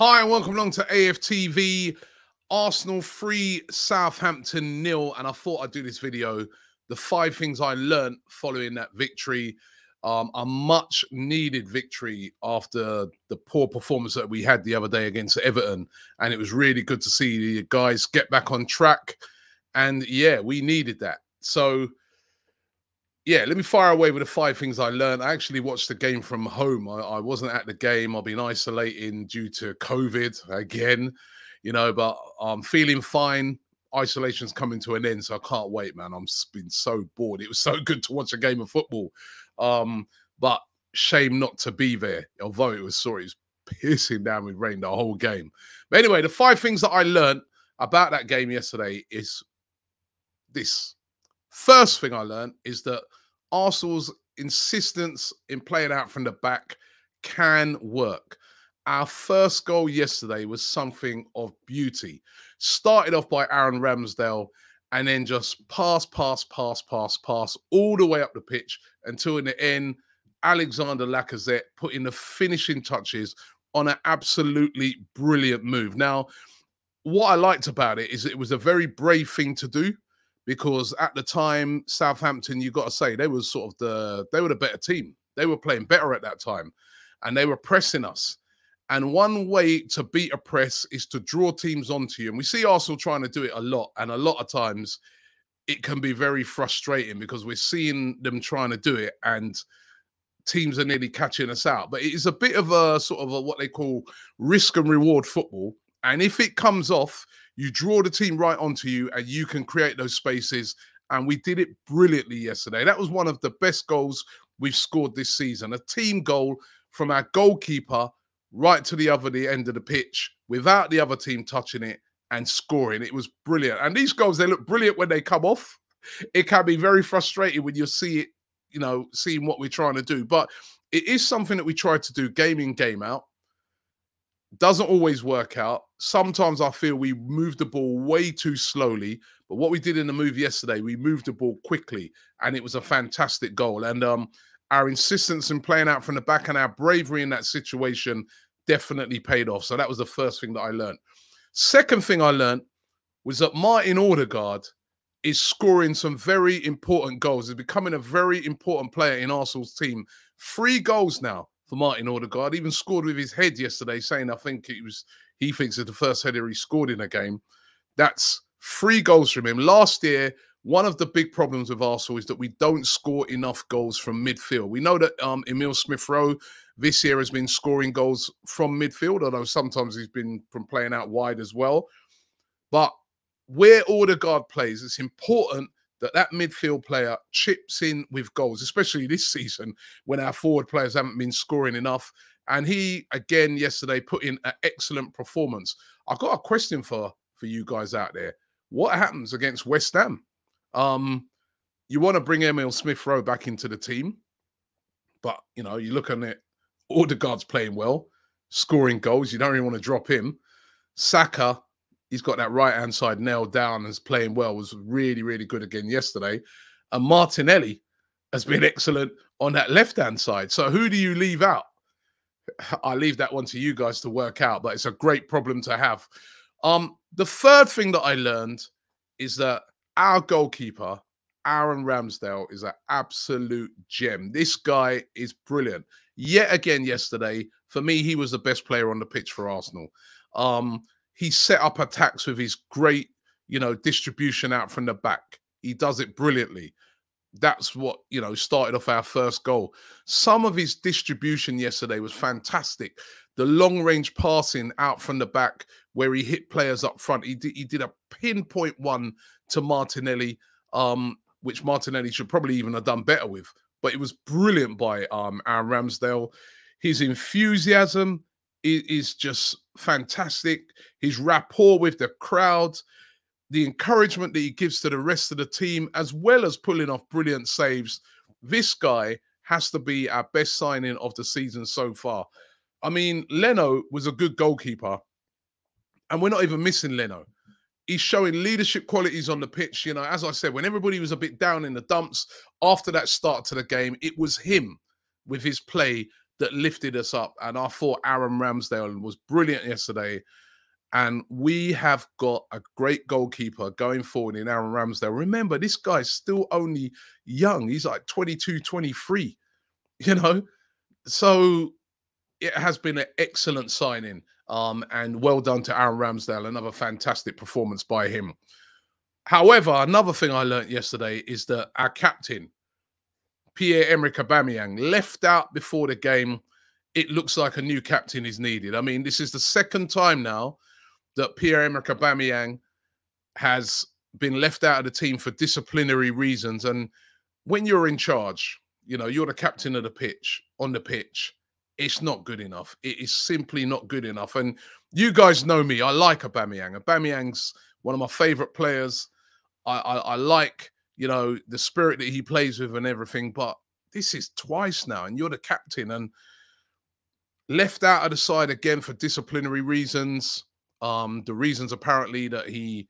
Hi and welcome along to AFTV. Arsenal 3, Southampton 0. And I thought I'd do this video. The 5 things I learnt following that victory. A much needed victory after the poor performance that we had the other day against Everton. And it was really good to see the guys get back on track. And yeah, we needed that. So yeah, let me fire away with the 5 things I learned. I actually watched the game from home. I wasn't at the game. I've been isolating due to COVID again, but I'm feeling fine. Isolation's coming to an end, so I can't wait, man. I've been so bored. It was so good to watch a game of football. But shame not to be there, although it was pissing down with rain the whole game. But anyway, the 5 things that I learned about that game yesterday is this. First thing I learned is that Arsenal's insistence in playing out from the back can work. Our first goal yesterday was something of beauty. Started off by Aaron Ramsdale and then just pass all the way up the pitch until in the end, Alexander Lacazette put in the finishing touches on an absolutely brilliant move. Now, what I liked about it is it was a very brave thing to do, because at the time, Southampton, you got to say, they were the better team. They were playing better at that time, and they were pressing us. And one way to beat a press is to draw teams onto you. And we see Arsenal trying to do it a lot, and a lot of times it can be very frustrating because we're seeing them trying to do it, and teams are nearly catching us out. But it is a bit of a what they call risk and reward football. And if it comes off, you draw the team right onto you and you can create those spaces. And we did it brilliantly yesterday. That was one of the best goals we've scored this season. A team goal from our goalkeeper right to the end of the pitch without the other team touching it and scoring. It was brilliant. And these goals, they look brilliant when they come off. It can be very frustrating when you see it, seeing what we're trying to do. But it is something that we try to do game in, game out. Doesn't always work out. Sometimes I feel we move the ball way too slowly. But what we did in the move yesterday, we moved the ball quickly, and it was a fantastic goal. And our insistence in playing out from the back and our bravery in that situation definitely paid off. So that was the first thing that I learned. Second thing I learned was that Martin Odegaard is scoring some very important goals. He's becoming a very important player in Arsenal's team. 3 goals now for Martin Odegaard. Even scored with his head yesterday, saying he thinks it's the first header he scored in a game. That's 3 goals from him. Last year, one of the big problems with Arsenal is that we don't score enough goals from midfield. We know that Emile Smith-Rowe this year has been scoring goals from midfield, although sometimes he's been from playing out wide as well. But where Odegaard plays, it's important that midfield player chips in with goals, especially this season when our forward players haven't been scoring enough. And he, again, yesterday put in an excellent performance. I've got a question for you guys out there. What happens against West Ham? You want to bring Emile Smith-Rowe back into the team, but, you look at it, Odegaard's playing well, scoring goals. You don't really want to drop him. Saka, he's got that right-hand side nailed down and is playing well, was really, really good again yesterday. And Martinelli has been excellent on that left-hand side. So who do you leave out? I leave that one to you guys to work out, but it's a great problem to have. The third thing that I learned is that our goalkeeper, Aaron Ramsdale, is an absolute gem. This guy is brilliant. Yet again yesterday, for me, he was the best player on the pitch for Arsenal. He set up attacks with his great, distribution out from the back. He does it brilliantly. That's what, started off our first goal. Some of his distribution yesterday was fantastic. The long-range passing out from the back where he hit players up front. He did a pinpoint one to Martinelli, which Martinelli should probably even have done better with. But it was brilliant by Aaron Ramsdale. His enthusiasm is just fantastic. His rapport with the crowd, the encouragement that he gives to the rest of the team, as well as pulling off brilliant saves. This guy has to be our best signing of the season so far. I mean, Leno was a good goalkeeper, and we're not even missing Leno. He's showing leadership qualities on the pitch. As I said, when everybody was a bit down in the dumps after that start to the game, it was him with his play that lifted us up. And I thought Aaron Ramsdale was brilliant yesterday. And we have got a great goalkeeper going forward in Aaron Ramsdale. Remember, this guy's still only young. He's like 22, 23, you know? So it has been an excellent signing. And well done to Aaron Ramsdale. Another fantastic performance by him. However, another thing I learned yesterday is that our captain, Pierre-Emerick left out before the game. It looks like a new captain is needed. I mean, this is the second time now that Pierre-Emerick has been left out of the team for disciplinary reasons. And when you're in charge, you know, you're the captain of the pitch, on the pitch, it's not good enough. It is simply not good enough. And you guys know me. I like Aubameyang. Aubameyang's one of my favorite players. I like, you know, the spirit that he plays with and everything. But this is twice now, and you're the captain and left out of the side again for disciplinary reasons. The reasons apparently that he,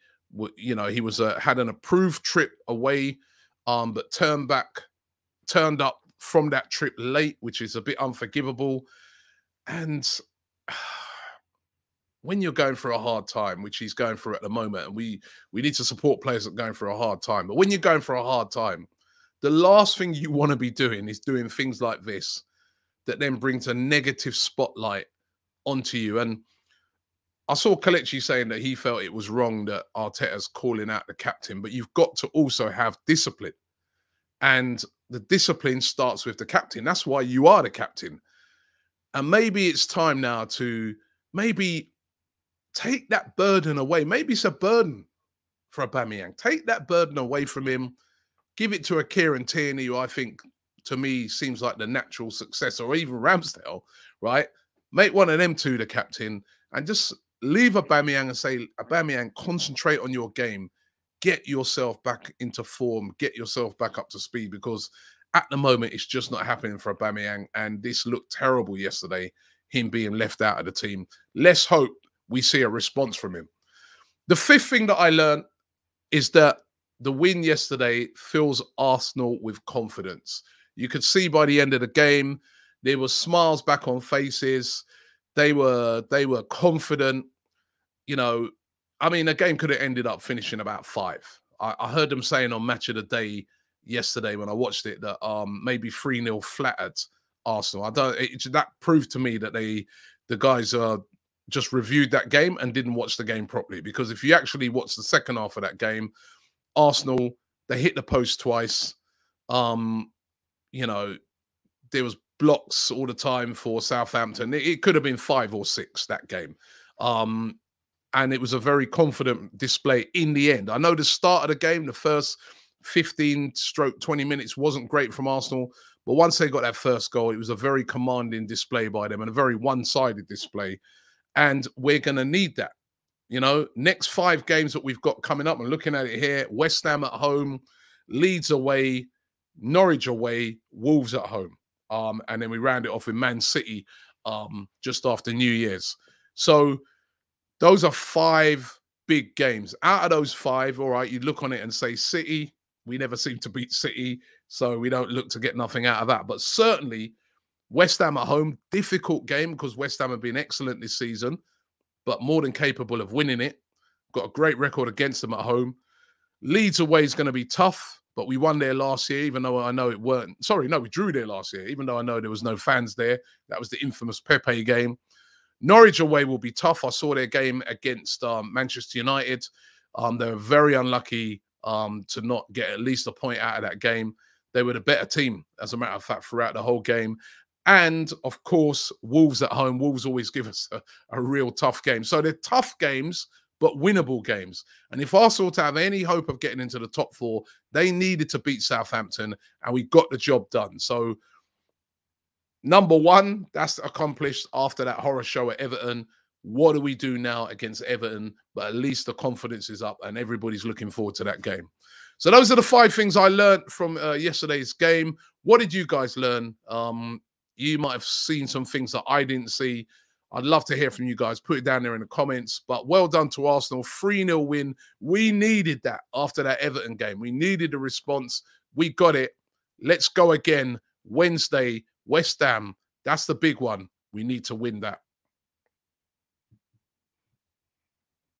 you know, he was had an approved trip away, but turned up from that trip late, which is a bit unforgivable. And when you're going through a hard time, which he's going through at the moment, and we need to support players that are going through a hard time. But when you're going through a hard time, the last thing you want to be doing is doing things like this that then brings a negative spotlight onto you. And I saw Kelechi saying that he felt it was wrong that Arteta's calling out the captain, but you've got to also have discipline. And the discipline starts with the captain. That's why you are the captain. And maybe it's time now to maybe take that burden away. Maybe it's a burden for Aubameyang. Take that burden away from him. Give it to a Kieran Tierney, who I think, to me, seems like the natural successor, or even Ramsdale, right? Make one of them two the captain and just leave Aubameyang and say, Aubameyang, concentrate on your game. Get yourself back into form. Get yourself back up to speed, because at the moment, it's just not happening for Aubameyang. And this looked terrible yesterday, him being left out of the team. Let's hope we see a response from him. The fifth thing that I learned is that the win yesterday fills Arsenal with confidence. You could see by the end of the game, there were smiles back on faces. They were confident. You know, I mean, the game could have ended up finishing about 5. I heard them saying on Match of the Day yesterday when I watched it that maybe 3-0 flattered Arsenal. That proved to me that the guys just reviewed that game and didn't watch the game properly. Because if you actually watch the second half of that game, Arsenal, they hit the post twice. You know, there was blocks all the time for Southampton. It could have been 5 or 6, that game. And it was a very confident display in the end. I know the start of the game, the first 15-20 minutes wasn't great from Arsenal. But once they got that first goal, it was a very commanding display by them and a very one-sided display. And we're going to need that. You know, next 5 games that we've got coming up, I'm looking at it here: West Ham at home, Leeds away, Norwich away, Wolves at home. And then we round it off with Man City just after New Year's. So those are 5 big games. Out of those 5, all right, you look on it and say City, we never seem to beat City, so we don't look to get nothing out of that. But certainly West Ham at home, difficult game because West Ham have been excellent this season, but more than capable of winning it. Got a great record against them at home. Leeds away is going to be tough, but we won there last year, even though I know it weren't. Sorry, no, we drew there last year, even though I know there was no fans there. That was the infamous Pepe game. Norwich away will be tough. I saw their game against Manchester United. They were very unlucky to not get at least a point out of that game. They were the better team, as a matter of fact, throughout the whole game. And, of course, Wolves at home. Wolves always give us a real tough game. So they're tough games, but winnable games. And if Arsenal to have any hope of getting into the top 4, they needed to beat Southampton, and we got the job done. So, number 1, that's accomplished after that horror show at Everton. What do we do now against Everton? But at least the confidence is up, and everybody's looking forward to that game. So those are the 5 things I learned from yesterday's game. What did you guys learn? You might have seen some things that I didn't see. I'd love to hear from you guys. Put it down there in the comments. But well done to Arsenal. 3-0 win. We needed that after that Everton game. We needed a response. We got it. Let's go again Wednesday, West Ham That's the big one. We need to win that.